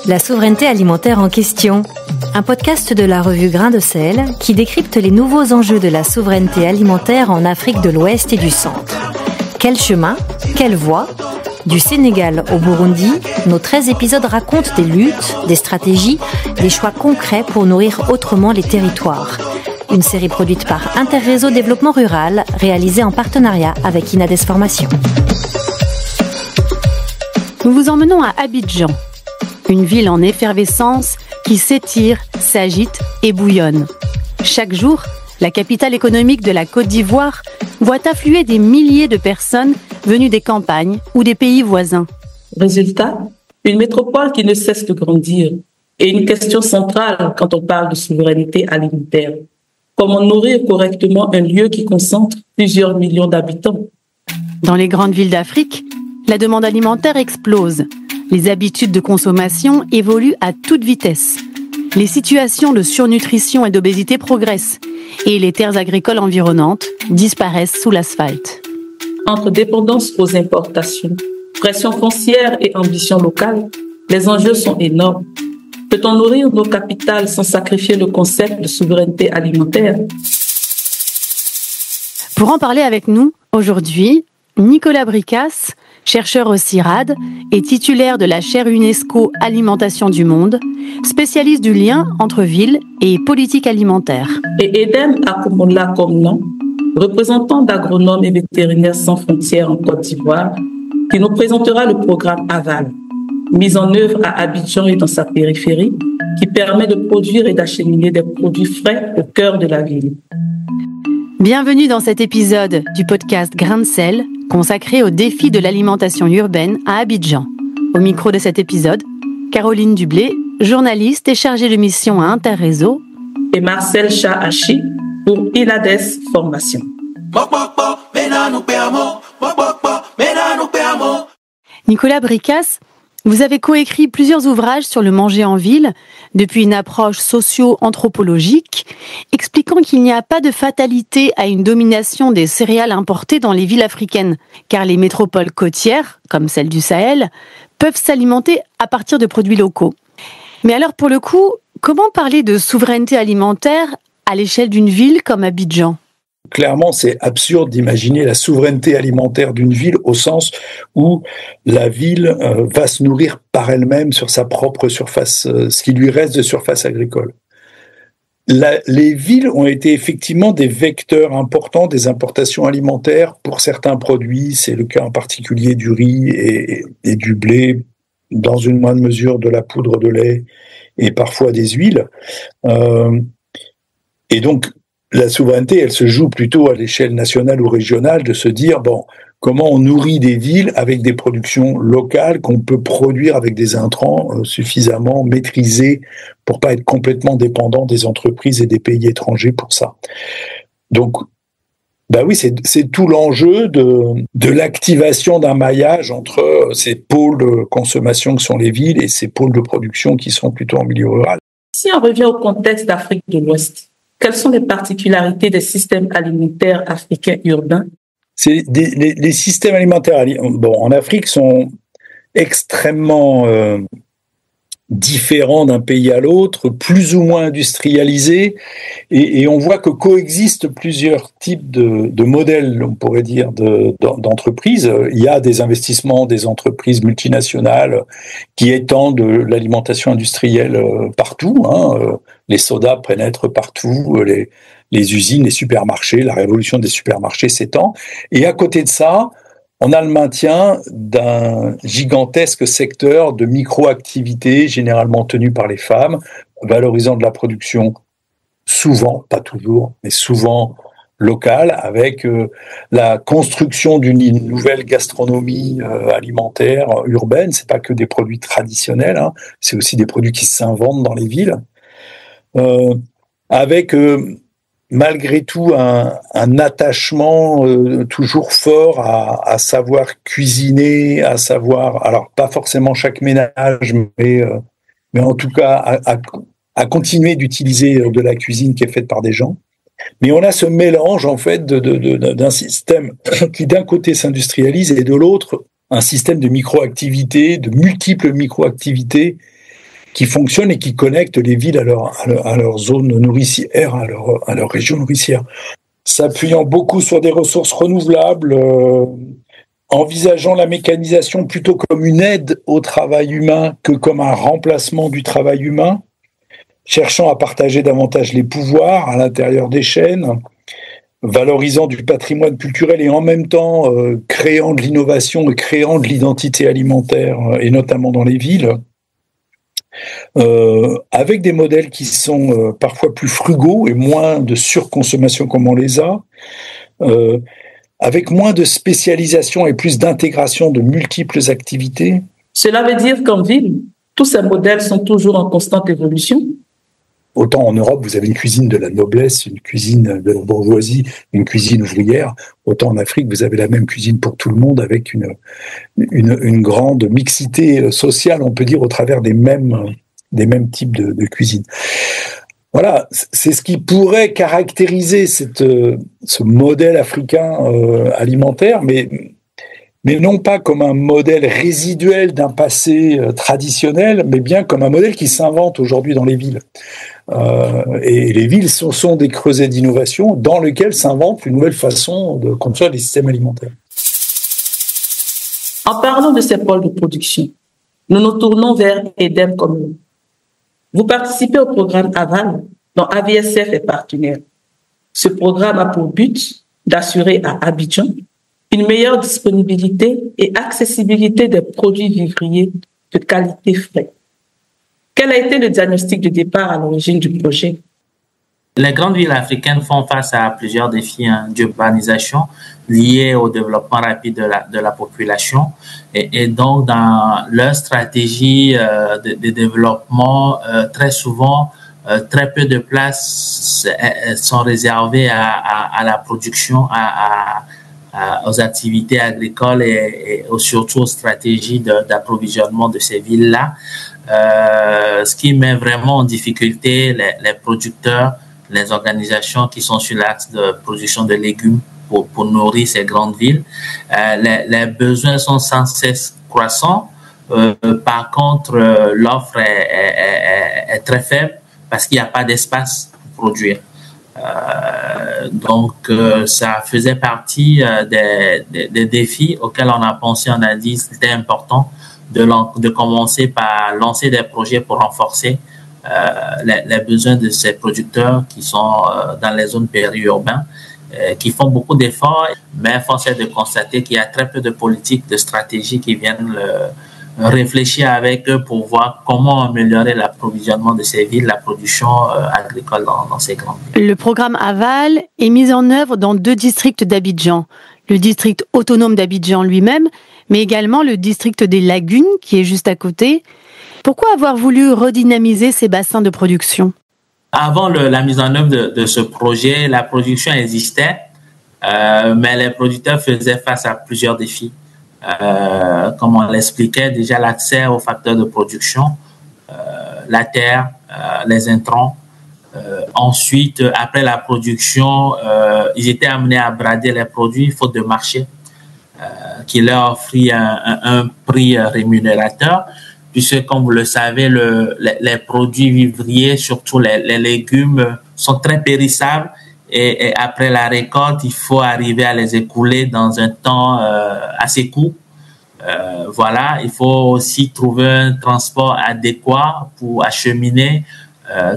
La souveraineté alimentaire en question. Un podcast de la revue Grain de Sel qui décrypte les nouveaux enjeux de la souveraineté alimentaire en Afrique de l'Ouest et du Centre. Quel chemin ? Quelle voie ? Du Sénégal au Burundi, nos 13 épisodes racontent des luttes, des stratégies, des choix concrets pour nourrir autrement les territoires. Une série produite par Interréseau Développement Rural, réalisée en partenariat avec Inades Formation. Nous vous emmenons à Abidjan, une ville en effervescence qui s'étire, s'agite et bouillonne. Chaque jour, la capitale économique de la Côte d'Ivoire voit affluer des milliers de personnes venues des campagnes ou des pays voisins. Résultat, une métropole qui ne cesse de grandir et une question centrale quand on parle de souveraineté alimentaire. Comment nourrir correctement un lieu qui concentre plusieurs millions d'habitants ? Dans les grandes villes d'Afrique, la demande alimentaire explose. Les habitudes de consommation évoluent à toute vitesse. Les situations de surnutrition et d'obésité progressent et les terres agricoles environnantes disparaissent sous l'asphalte. Entre dépendance aux importations, pression foncière et ambition locale, les enjeux sont énormes. Peut-on nourrir nos capitales sans sacrifier le concept de souveraineté alimentaire ? Pour en parler avec nous, aujourd'hui, Nicolas Bricasse, chercheur au CIRAD et titulaire de la chaire UNESCO Alimentation du Monde, spécialiste du lien entre ville et politique alimentaire. Et Edem Akomola Komnon, représentant d'agronomes et vétérinaires sans frontières en Côte d'Ivoire, qui nous présentera le programme Aval, mis en œuvre à Abidjan et dans sa périphérie, qui permet de produire et d'acheminer des produits frais au cœur de la ville. Bienvenue dans cet épisode du podcast Grain de Sel, consacré au défi de l'alimentation urbaine à Abidjan. Au micro de cet épisode, Caroline Dublé, journaliste et chargée de mission à Interréseau, et Marcel Chahachi pour Inades Formation. Nicolas Bricasse, vous avez coécrit plusieurs ouvrages sur le manger en ville, depuis une approche socio-anthropologique, expliquant qu'il n'y a pas de fatalité à une domination des céréales importées dans les villes africaines, car les métropoles côtières, comme celle du Sahel, peuvent s'alimenter à partir de produits locaux. Mais alors pour le coup, comment parler de souveraineté alimentaire à l'échelle d'une ville comme Abidjan ? Clairement, c'est absurde d'imaginer la souveraineté alimentaire d'une ville au sens où la ville va se nourrir par elle-même sur sa propre surface, ce qui lui reste de surface agricole. Les villes ont été effectivement des vecteurs importants des importations alimentaires pour certains produits. C'est le cas en particulier du riz et du blé, dans une moindre mesure de la poudre de lait et parfois des huiles. Et donc, la souveraineté, elle se joue plutôt à l'échelle nationale ou régionale, de se dire, comment on nourrit des villes avec des productions locales qu'on peut produire avec des intrants suffisamment maîtrisés pour pas être complètement dépendant des entreprises et des pays étrangers pour ça. Donc, oui, c'est tout l'enjeu de l'activation d'un maillage entre ces pôles de consommation que sont les villes et ces pôles de production qui sont plutôt en milieu rural. Si on revient au contexte d'Afrique de l'Ouest, quelles sont les particularités des systèmes alimentaires africains urbains ? Les systèmes alimentaires en Afrique sont extrêmement différents d'un pays à l'autre, plus ou moins industrialisés, et on voit que coexistent plusieurs types de modèles, on pourrait dire, d'entreprises. Il y a des investissements des entreprises multinationales qui étendent l'alimentation industrielle partout. Les sodas pénètrent partout, les usines, les supermarchés, la révolution des supermarchés s'étend. Et à côté de ça, on a le maintien d'un gigantesque secteur de micro-activités, généralement tenues par les femmes, valorisant de la production souvent, pas toujours, mais souvent locale, avec la construction d'une nouvelle gastronomie alimentaire urbaine. C'est pas que des produits traditionnels, c'est aussi des produits qui s'inventent dans les villes. Avec malgré tout un attachement toujours fort à savoir cuisiner, à savoir, alors pas forcément chaque ménage, mais en tout cas à continuer d'utiliser de la cuisine qui est faite par des gens. Mais on a ce mélange en fait d'un système qui d'un côté s'industrialise et de l'autre un système de micro-activités, de multiples micro-activités qui fonctionnent et qui connectent les villes à leur zone nourricière, à leur région nourricière. S'appuyant beaucoup sur des ressources renouvelables, envisageant la mécanisation plutôt comme une aide au travail humain que comme un remplacement du travail humain, cherchant à partager davantage les pouvoirs à l'intérieur des chaînes, valorisant du patrimoine culturel et en même temps créant de l'innovation et créant de l'identité alimentaire, et notamment dans les villes, avec des modèles qui sont parfois plus frugaux et moins de surconsommation comme on les a, avec moins de spécialisation et plus d'intégration de multiples activités. Cela veut dire qu'en ville, tous ces modèles sont toujours en constante évolution? Autant en Europe, vous avez une cuisine de la noblesse, une cuisine de la bourgeoisie, une cuisine ouvrière. Autant en Afrique, vous avez la même cuisine pour tout le monde avec une grande mixité sociale, on peut dire, au travers des mêmes types de cuisine. Voilà, c'est ce qui pourrait caractériser ce modèle africain alimentaire, mais non pas comme un modèle résiduel d'un passé traditionnel, mais bien comme un modèle qui s'invente aujourd'hui dans les villes. Et les villes sont des creusets d'innovation dans lesquels s'invente une nouvelle façon de construire les systèmes alimentaires. En parlant de ces pôles de production, nous nous tournons vers Edem Commune. Vous participez au programme Aval, dont AVSF est partenaire. Ce programme a pour but d'assurer à Abidjan une meilleure disponibilité et accessibilité des produits vivriers de qualité frais. Quel a été le diagnostic de départ à l'origine du projet? Les grandes villes africaines font face à plusieurs défis d'urbanisation liés au développement rapide de la population. Et donc, dans leur stratégie de développement, très souvent, très peu de places sont réservées à la production, aux activités agricoles et surtout aux stratégies d'approvisionnement de ces villes-là. Ce qui met vraiment en difficulté les producteurs, les organisations qui sont sur l'axe de production de légumes pour nourrir ces grandes villes. Les besoins sont sans cesse croissants. Par contre, l'offre est très faible parce qu'il n'y a pas d'espace pour produire. Donc, ça faisait partie des défis auxquels on a pensé. On a dit que c'était important de commencer par lancer des projets pour renforcer les besoins de ces producteurs qui sont dans les zones périurbaines, qui font beaucoup d'efforts, mais force est de constater qu'il y a très peu de politiques, de stratégies qui viennent réfléchir avec eux pour voir comment améliorer l'approvisionnement de ces villes, la production agricole dans ces grandes villes. Le programme Aval est mis en œuvre dans 2 districts d'Abidjan, le district autonome d'Abidjan lui-même, mais également le district des Lagunes qui est juste à côté. Pourquoi avoir voulu redynamiser ces bassins de production? Avant la mise en œuvre de ce projet, la production existait, mais les producteurs faisaient face à plusieurs défis. Comme on l'expliquait, déjà l'accès aux facteurs de production, la terre, les intrants. Ensuite, après la production, ils étaient amenés à brader les produits faute de marché qui leur offrit un prix rémunérateur. Puisque, comme vous le savez, les produits vivriers, surtout les légumes, sont très périssables et après la récolte, il faut arriver à les écouler dans un temps assez court. Voilà, il faut aussi trouver un transport adéquat pour acheminer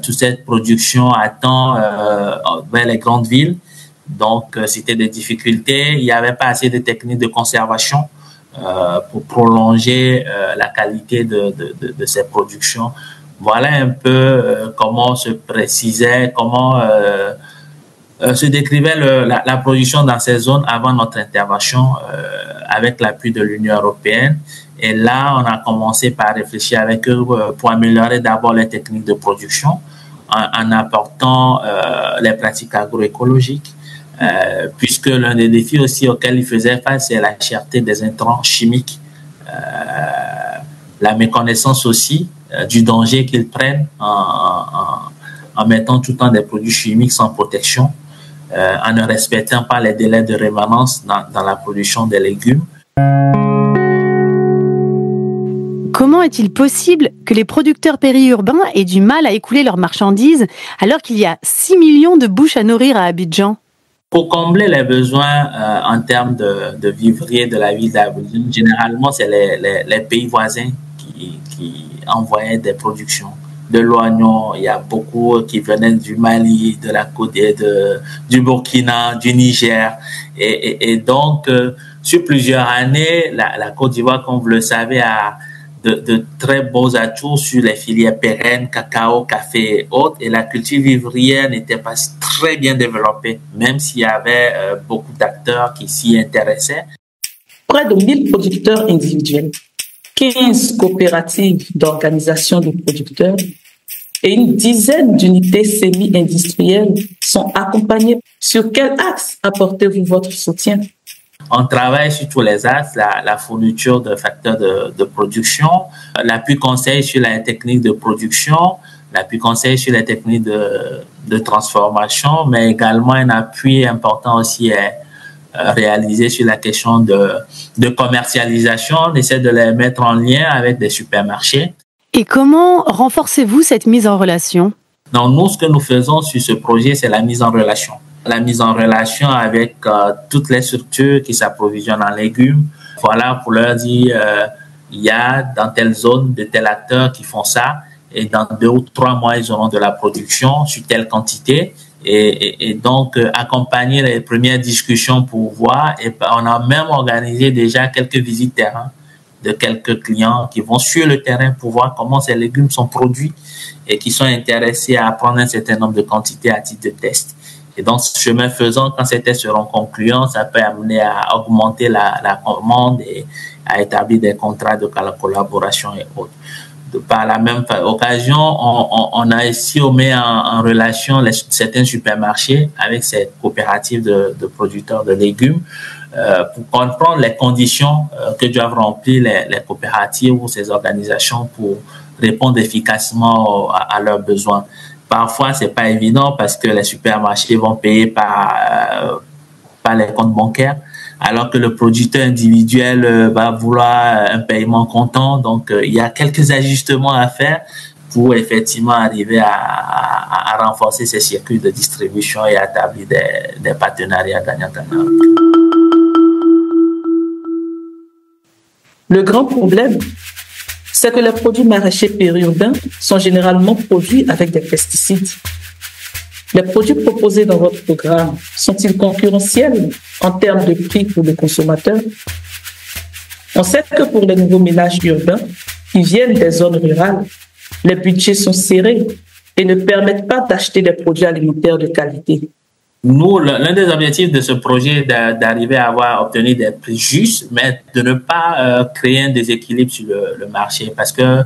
toute cette production à temps vers les grandes villes. Donc, c'était des difficultés. Il n'y avait pas assez de techniques de conservation pour prolonger la qualité de ces productions. Voilà un peu comment se précisait, comment se décrivait la production dans ces zones avant notre intervention avec l'appui de l'Union européenne. Et là, on a commencé par réfléchir avec eux pour améliorer d'abord les techniques de production en apportant les pratiques agroécologiques. Puisque l'un des défis aussi auxquels ils faisaient face, c'est la cherté des intrants chimiques, la méconnaissance aussi du danger qu'ils prennent en mettant tout le temps des produits chimiques sans protection, en ne respectant pas les délais de rémanence dans la production des légumes. comment est-il possible que les producteurs périurbains aient du mal à écouler leurs marchandises alors qu'il y a 6 millions de bouches à nourrir à Abidjan? Pour combler les besoins en termes de vivriers de la ville d'Abidjan, généralement, c'est les pays voisins qui envoyaient des productions. De l'oignon, il y a beaucoup qui venaient du Mali, de la Côte du Burkina, du Niger. Et donc, sur plusieurs années, la Côte d'Ivoire, comme vous le savez, a de très beaux atouts sur les filières pérennes, cacao, café et autres. Et la culture vivrière n'était pas très bien développée, même s'il y avait beaucoup d'acteurs qui s'y intéressaient. Près de 1000 producteurs individuels, 15 coopératives d'organisation de producteurs et une dizaine d'unités semi-industrielles sont accompagnées. Sur quel axe apportez-vous votre soutien? On travaille sur tous les axes, la fourniture de facteurs de production, l'appui conseil sur la technique de production, l'appui conseil sur les techniques de transformation, mais également un appui important aussi est réalisé sur la question de commercialisation. On essaie de les mettre en lien avec des supermarchés. Et comment renforcez-vous cette mise en relation? Donc nous, ce que nous faisons sur ce projet, c'est la mise en relation. La mise en relation avec toutes les structures qui s'approvisionnent en légumes. Voilà, pour leur dire, il y a dans telle zone de tels acteurs qui font ça et dans 2 ou 3 mois, ils auront de la production sur telle quantité. Et donc, accompagner les premières discussions pour voir. Et on a même organisé déjà quelques visites terrain de quelques clients qui vont sur le terrain pour voir comment ces légumes sont produits et qui sont intéressés à prendre un certain nombre de quantités à titre de test. Et donc, ce chemin faisant, quand ces tests seront concluants, ça peut amener à augmenter la commande et à établir des contrats de collaboration et autres. Par la même occasion, on a ici mis en relation certains supermarchés avec ces coopératives de producteurs de légumes pour comprendre les conditions que doivent remplir les coopératives ou ces organisations pour répondre efficacement à leurs besoins. Parfois, c'est pas évident parce que les supermarchés vont payer par les comptes bancaires, alors que le producteur individuel va vouloir un paiement comptant. Donc, il y a quelques ajustements à faire pour effectivement arriver à renforcer ces circuits de distribution et à établir des partenariats gagnant-gagnant. Le grand problème, c'est que les produits maraîchers périurbains sont généralement produits avec des pesticides. Les produits proposés dans votre programme sont-ils concurrentiels en termes de prix pour les consommateurs? On sait que pour les nouveaux ménages urbains qui viennent des zones rurales, les budgets sont serrés et ne permettent pas d'acheter des produits alimentaires de qualité. Nous, l'un des objectifs de ce projet est d'arriver à obtenir des prix justes, mais de ne pas créer un déséquilibre sur le marché, parce que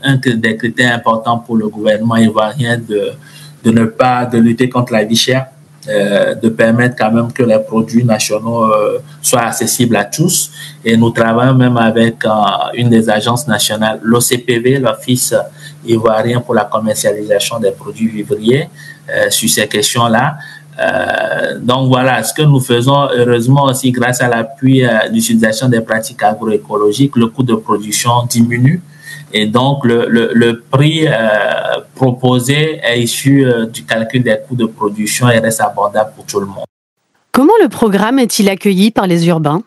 un des critères importants pour le gouvernement ivoirien de lutter contre la vie chère, de permettre quand même que les produits nationaux soient accessibles à tous. Et nous travaillons même avec une des agences nationales, l'OCPV, l'Office ivoirien pour la commercialisation des produits vivriers, sur ces questions-là. Donc voilà, ce que nous faisons, heureusement aussi grâce à l'appui d'utilisation des pratiques agroécologiques, le coût de production diminue. Et donc, le prix proposé est issu du calcul des coûts de production et reste abordable pour tout le monde. Comment le programme est-il accueilli par les urbains?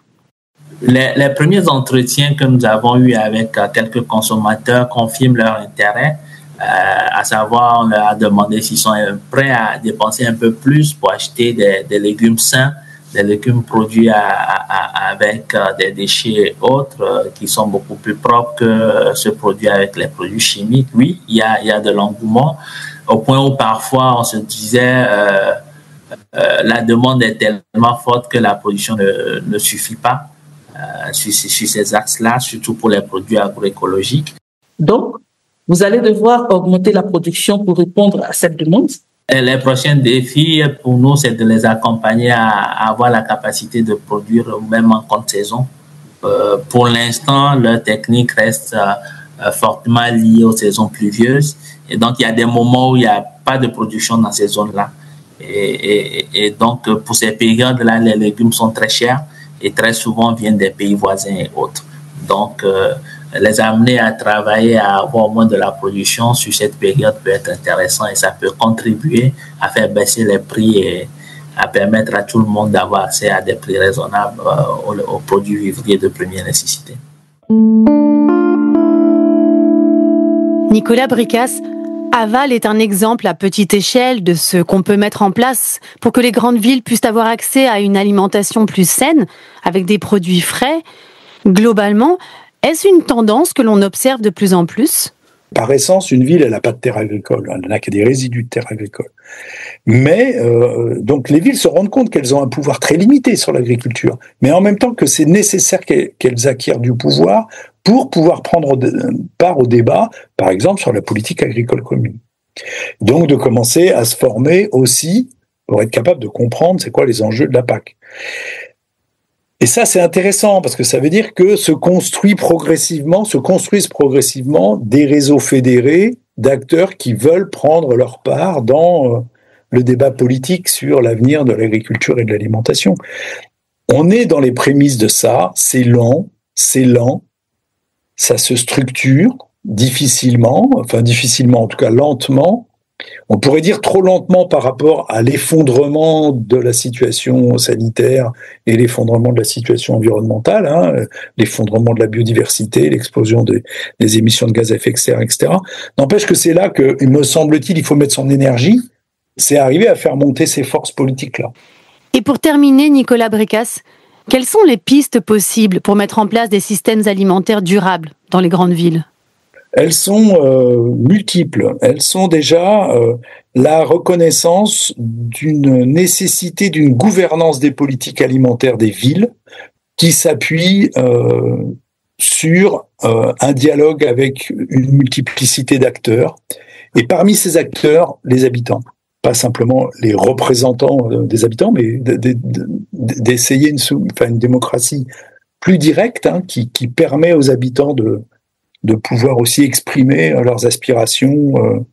Les premiers entretiens que nous avons eus avec quelques consommateurs confirment leur intérêt. À savoir, on leur a demandé s'ils sont prêts à dépenser un peu plus pour acheter des légumes sains, des légumes produits avec des déchets et autres qui sont beaucoup plus propres que ceux produits avec les produits chimiques. Oui, il y a de l'engouement au point où parfois on se disait la demande est tellement forte que la production ne suffit pas sur ces axes-là, surtout pour les produits agroécologiques. Donc, vous allez devoir augmenter la production pour répondre à cette demande? Les prochains défis pour nous, c'est de les accompagner à avoir la capacité de produire même en contre-saison. Pour l'instant, leur technique reste fortement liée aux saisons pluvieuses. Et donc, il y a des moments où il n'y a pas de production dans ces zones-là. Et donc, pour ces périodes-là, les légumes sont très chers et très souvent viennent des pays voisins et autres. Donc, les amener à travailler, à avoir moins de la production sur cette période peut être intéressant et ça peut contribuer à faire baisser les prix et à permettre à tout le monde d'avoir accès à des prix raisonnables aux produits vivriers de première nécessité. Nicolas Bricasse, Aval est un exemple à petite échelle de ce qu'on peut mettre en place pour que les grandes villes puissent avoir accès à une alimentation plus saine, avec des produits frais. Globalement, est-ce une tendance que l'on observe de plus en plus ? Par essence, une ville, elle n'a pas de terre agricole, elle n'a que des résidus de terre agricole. Mais donc les villes se rendent compte qu'elles ont un pouvoir très limité sur l'agriculture, mais en même temps que c'est nécessaire qu'elles acquièrent du pouvoir pour pouvoir prendre part au débat, par exemple sur la politique agricole commune. Donc de commencer à se former aussi pour être capable de comprendre c'est quoi les enjeux de la PAC. Et ça, c'est intéressant parce que ça veut dire que se construisent progressivement des réseaux fédérés d'acteurs qui veulent prendre leur part dans le débat politique sur l'avenir de l'agriculture et de l'alimentation. On est dans les prémices de ça, c'est lent, ça se structure difficilement, en tout cas lentement. On pourrait dire trop lentement par rapport à l'effondrement de la situation sanitaire et l'effondrement de la situation environnementale, l'effondrement de la biodiversité, l'explosion des émissions de gaz à effet de serre, etc. N'empêche que c'est là que, me semble-t-il, il faut mettre son énergie, c'est arriver à faire monter ces forces politiques-là. Et pour terminer, Nicolas Bricasse, quelles sont les pistes possibles pour mettre en place des systèmes alimentaires durables dans les grandes villes ? Elles sont multiples. Elles sont déjà la reconnaissance d'une nécessité d'une gouvernance des politiques alimentaires des villes qui s'appuie sur un dialogue avec une multiplicité d'acteurs. Et parmi ces acteurs, les habitants. Pas simplement les représentants des habitants, mais d'essayer une démocratie plus directe qui permet aux habitants de pouvoir aussi exprimer leurs aspirations,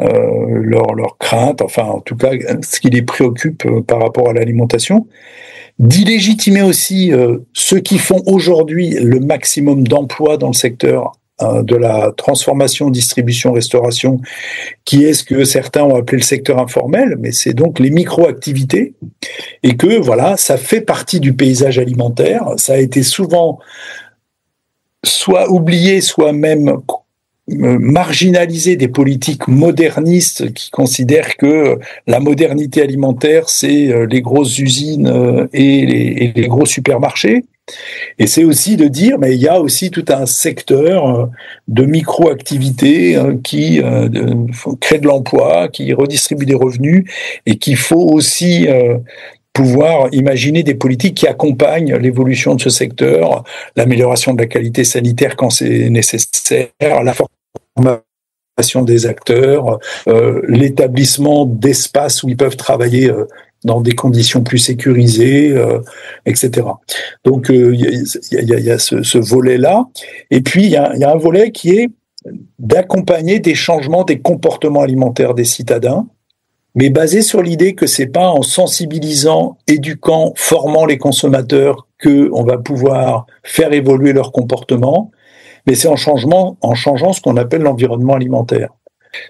leurs craintes, enfin en tout cas ce qui les préoccupe par rapport à l'alimentation, d'illégitimer aussi ceux qui font aujourd'hui le maximum d'emplois dans le secteur de la transformation, distribution, restauration, qui est ce que certains ont appelé le secteur informel, mais c'est donc les micro-activités, et que voilà, ça fait partie du paysage alimentaire, ça a été souvent soit oublié, soit même marginalisé des politiques modernistes qui considèrent que la modernité alimentaire, c'est les grosses usines et les gros supermarchés. Et c'est aussi de dire, mais il y a aussi tout un secteur de micro-activités qui crée de l'emploi, qui redistribue des revenus, et qu'il faut aussi pouvoir imaginer des politiques qui accompagnent l'évolution de ce secteur, l'amélioration de la qualité sanitaire quand c'est nécessaire, la formation des acteurs, l'établissement d'espaces où ils peuvent travailler dans des conditions plus sécurisées, etc. Donc il y a ce volet-là. Et puis il y a un volet qui est d'accompagner des changements des comportements alimentaires des citadins, mais basé sur l'idée que c'est pas en sensibilisant, éduquant, formant les consommateurs que on va pouvoir faire évoluer leur comportement, mais c'est en changeant ce qu'on appelle l'environnement alimentaire.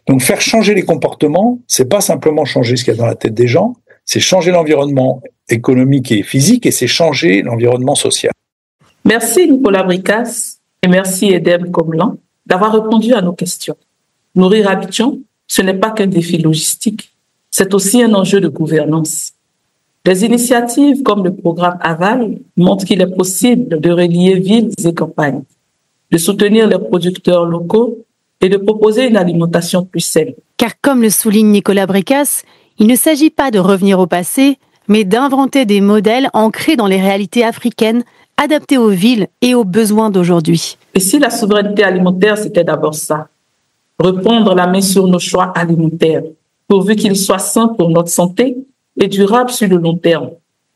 Donc faire changer les comportements, c'est pas simplement changer ce qu'il y a dans la tête des gens, c'est changer l'environnement économique et physique, et c'est changer l'environnement social. Merci Nicolas Bricasse et merci Edem Komlan d'avoir répondu à nos questions. Nourrir Abidjan, ce n'est pas qu'un défi logistique, c'est aussi un enjeu de gouvernance. Les initiatives comme le programme Aval montrent qu'il est possible de relier villes et campagnes, de soutenir les producteurs locaux et de proposer une alimentation plus saine. Car comme le souligne Nicolas Bricasse, il ne s'agit pas de revenir au passé, mais d'inventer des modèles ancrés dans les réalités africaines, adaptés aux villes et aux besoins d'aujourd'hui. Et si la souveraineté alimentaire, c'était d'abord ça, reprendre la main sur nos choix alimentaires, pourvu qu'ils soient sains pour notre santé et durables sur le long terme.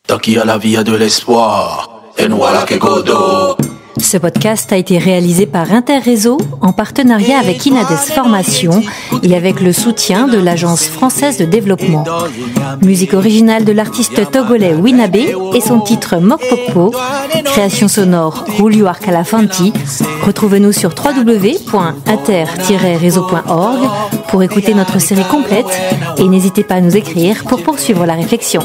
Tant qu'il y a la vie, il y a de l'espoir. Et nous voilà que Godo. Ce podcast a été réalisé par Interréseau en partenariat avec Inades Formation et avec le soutien de l'Agence française de développement. Musique originale de l'artiste togolais Winabé et son titre Mokpokpo. Création sonore Julio Arcalafanti. Retrouvez-nous sur www.inter-réseau.org pour écouter notre série complète et n'hésitez pas à nous écrire pour poursuivre la réflexion.